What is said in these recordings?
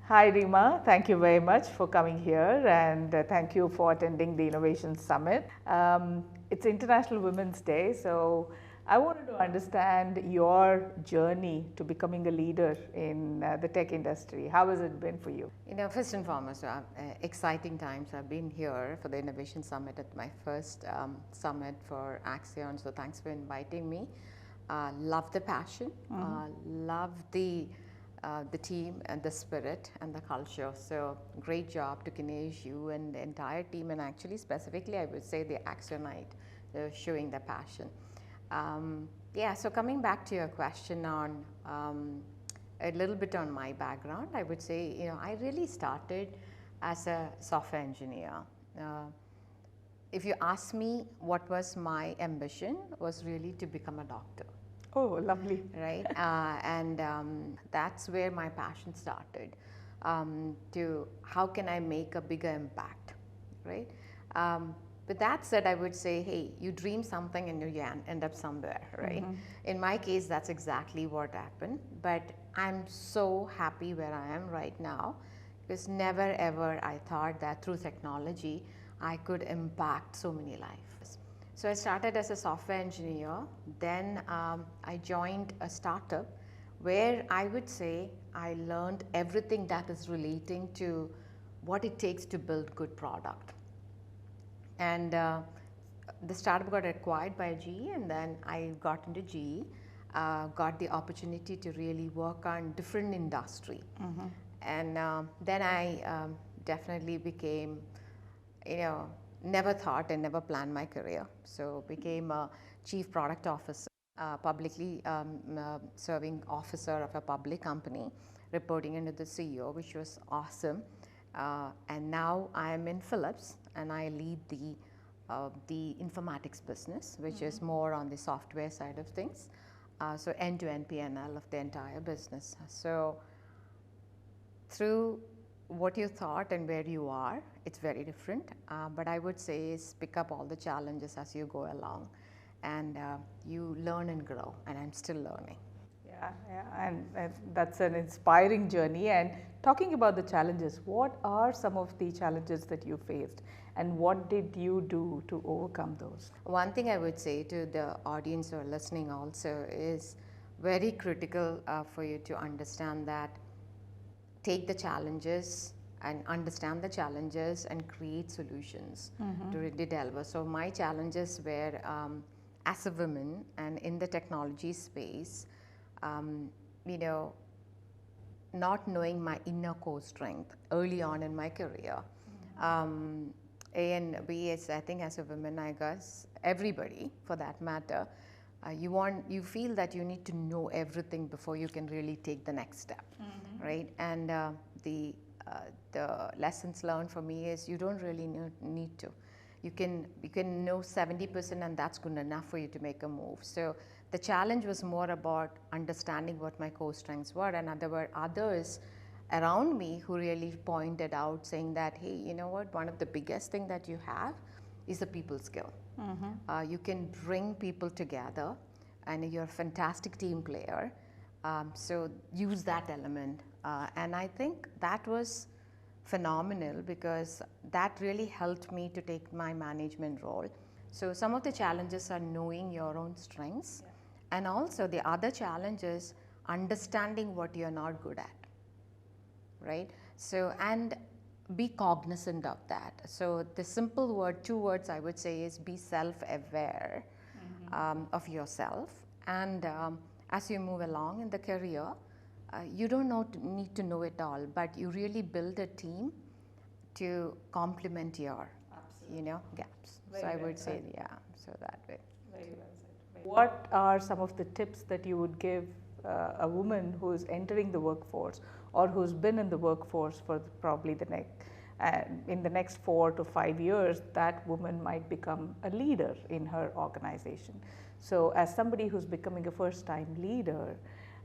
Hi Reema, thank you very much for coming here and thank you for attending the Innovation Summit. It's International Women's Day, so I wanted to understand your journey to becoming a leader in the tech industry. How has it been for you? First and foremost, exciting times. I've been here for the Innovation Summit at my first summit for Accion, so thanks for inviting me. Love the passion, love the team and the spirit and the culture. So great job to Kinesh, you and the entire team, and actually specifically I would say the Accionite, showing the passion. Yeah, so coming back to your question on a little bit on my background, I would say, I really started as a software engineer. If you ask me what was my ambition, was really to become a doctor. Oh, lovely. Right, and that's where my passion started, to how can I make a bigger impact, right? With that said, I would say, hey, you dream something and you end up somewhere, right? In my case, that's exactly what happened, but I'm so happy where I am right now, because never ever I thought that through technology, I could impact so many lives. So I started as a software engineer, then I joined a startup where I would say I learned everything that is relating to what it takes to build good product. And the startup got acquired by GE, and then I got into GE, got the opportunity to really work on different industry. And then I definitely became, never thought and never planned my career. So became a chief product officer, publicly serving officer of a public company, reporting into the CEO, which was awesome. And now I am in Philips, and I lead the informatics business, which is more on the software side of things. So end-to-end P&L of the entire business. So through what you thought and where you are, it's very different. But I would say is pick up all the challenges as you go along, and you learn and grow, and I'm still learning. Yeah, and that's an inspiring journey. And talking about the challenges, what are some of the challenges that you faced, and what did you do to overcome those? One thing I would say to the audience who are listening also is very critical for you to understand that take the challenges and understand the challenges and create solutions to really deliver. So my challenges were as a woman and in the technology space, not knowing my inner core strength early on in my career. A and B is, I think as a woman, I guess everybody for that matter, you feel that you need to know everything before you can really take the next step, right? And the lessons learned for me is you don't really need to. You can know 70%, and that's good enough for you to make a move. So the challenge was more about understanding what my core strengths were, and there were others around me who really pointed out, saying that, hey, you know what, one of the biggest thing that you have is the people skill. You can bring people together, and you're a fantastic team player. So use that element. And I think that was phenomenal, because that really helped me to take my management role. So some of the challenges are knowing your own strengths, and also the other challenge is understanding what you're not good at, right? So, and be cognizant of that. So the simple word, two words I would say is be self-aware of yourself. And as you move along in the career, you don't need to know it all, but you really build a team to complement your, gaps. Very so I well would say, said. yeah, so that way. Very well said. What are some of the tips that you would give a woman who is entering the workforce, or who's been in the workforce for probably in the next 4 to 5 years, that woman might become a leader in her organization? So as somebody who's becoming a first-time leader,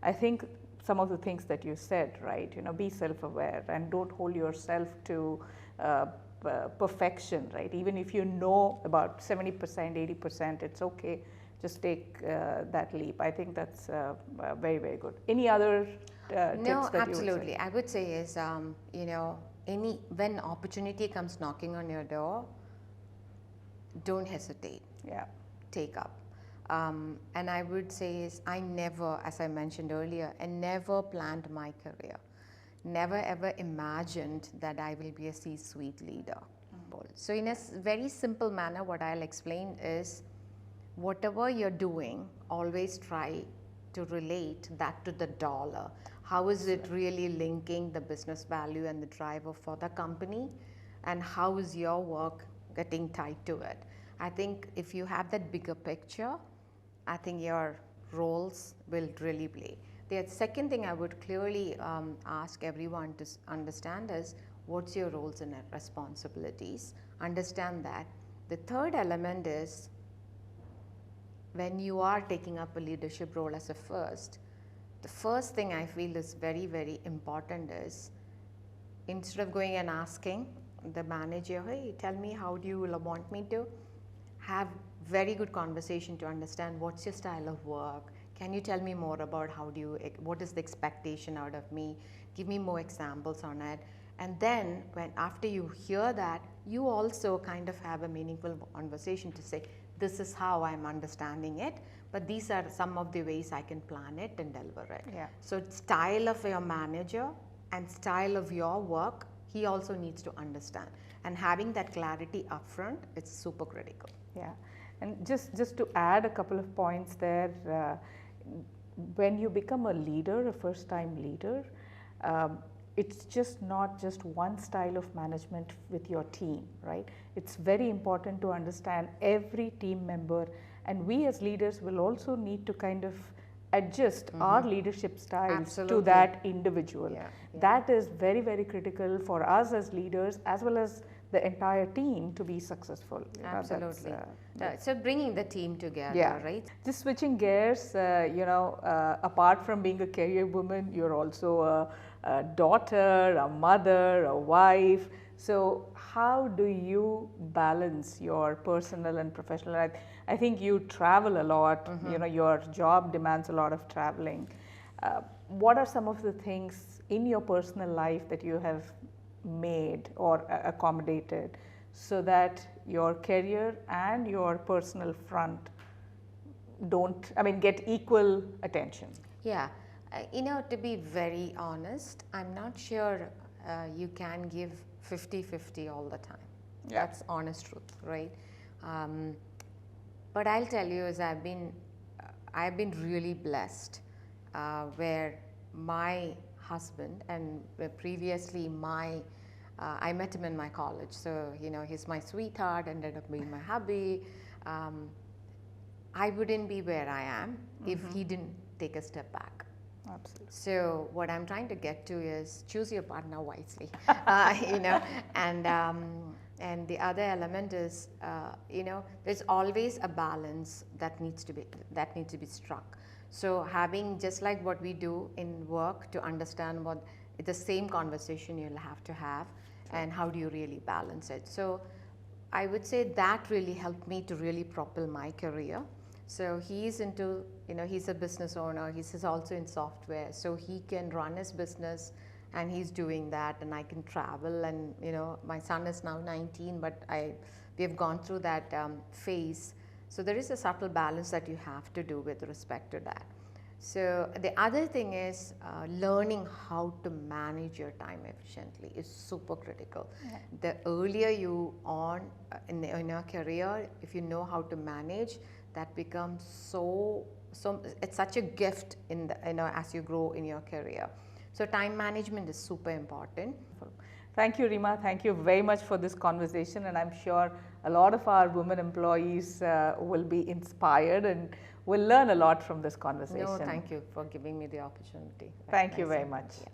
I think some of the things that you said, right, be self-aware and don't hold yourself to perfection, right? Even if you know about 70%, 80%, it's okay. just take that leap. I think that's very, very good. Any other tips No, that absolutely. you would say? I would say is, you know, when opportunity comes knocking on your door, don't hesitate. Yeah. Take up. And I would say is, I never, as I mentioned earlier, I never planned my career. Never ever imagined that I will be a C-suite leader. So in a very simple manner, what I'll explain is, whatever you're doing, always try to relate that to the dollar. How is it really linking the business value and the driver for the company? And how is your work getting tied to it? I think if you have that bigger picture, I think your roles will really play. The second thing I would clearly ask everyone to understand is, what's your roles and responsibilities? Understand that. The third element is, when you are taking up a leadership role as a first, the first thing I feel is very, very important is, instead of going and asking the manager, hey, tell me how do you want me to, have very good conversation to understand what's your style of work. Can you tell me more about what is the expectation out of me? Give me more examples on it. And then after you hear that, you also kind of have a meaningful conversation to say, this is how I'm understanding it, but these are some of the ways I can plan it and deliver it. Yeah. So style of your manager and style of your work, he also needs to understand. And having that clarity upfront, it's super critical. Yeah, and just to add a couple of points there, when you become a leader, a first-time leader, it's just not just one style of management with your team, right? It's very important to understand every team member, and we as leaders will also need to kind of adjust our leadership styles to that individual. Yeah. That is very, very critical for us as leaders as well as the entire team to be successful. Absolutely. So bringing the team together, yeah. right? Just switching gears, apart from being a career woman, you're also a daughter, a mother, a wife. So how do you balance your personal and professional life? I think you travel a lot, you know, your job demands a lot of traveling. What are some of the things in your personal life that you have made or accommodated so that your career and your personal front get equal attention? Yeah, to be very honest, I'm not sure you can give 50-50 all the time. Yeah. That's honest truth, right? But I'll tell you is I've been really blessed where my husband and previously I met him in my college, so he's my sweetheart, ended up being my hubby. I wouldn't be where I am if he didn't take a step back. Absolutely. So what I'm trying to get to is, choose your partner wisely, and the other element is, there's always a balance that needs to be struck. So having, just like what we do in work, to understand what the same conversation you'll have to have, and how do you really balance it. So I would say that really helped me to really propel my career. So he's into, he's a business owner, he's also in software, so he can run his business and he's doing that, and I can travel, and my son is now 19, but we have gone through that phase. So there is a subtle balance that you have to do with respect to that. So the other thing is learning how to manage your time efficiently is super critical. Yeah. The earlier you on in your career, if you know how to manage, that becomes so it's such a gift in the, as you grow in your career. So time management is super important. Thank you, Reema. Thank you very much for this conversation, and I'm sure a lot of our women employees will be inspired and will learn a lot from this conversation. No, thank you for giving me the opportunity. Thank you very much. Yeah.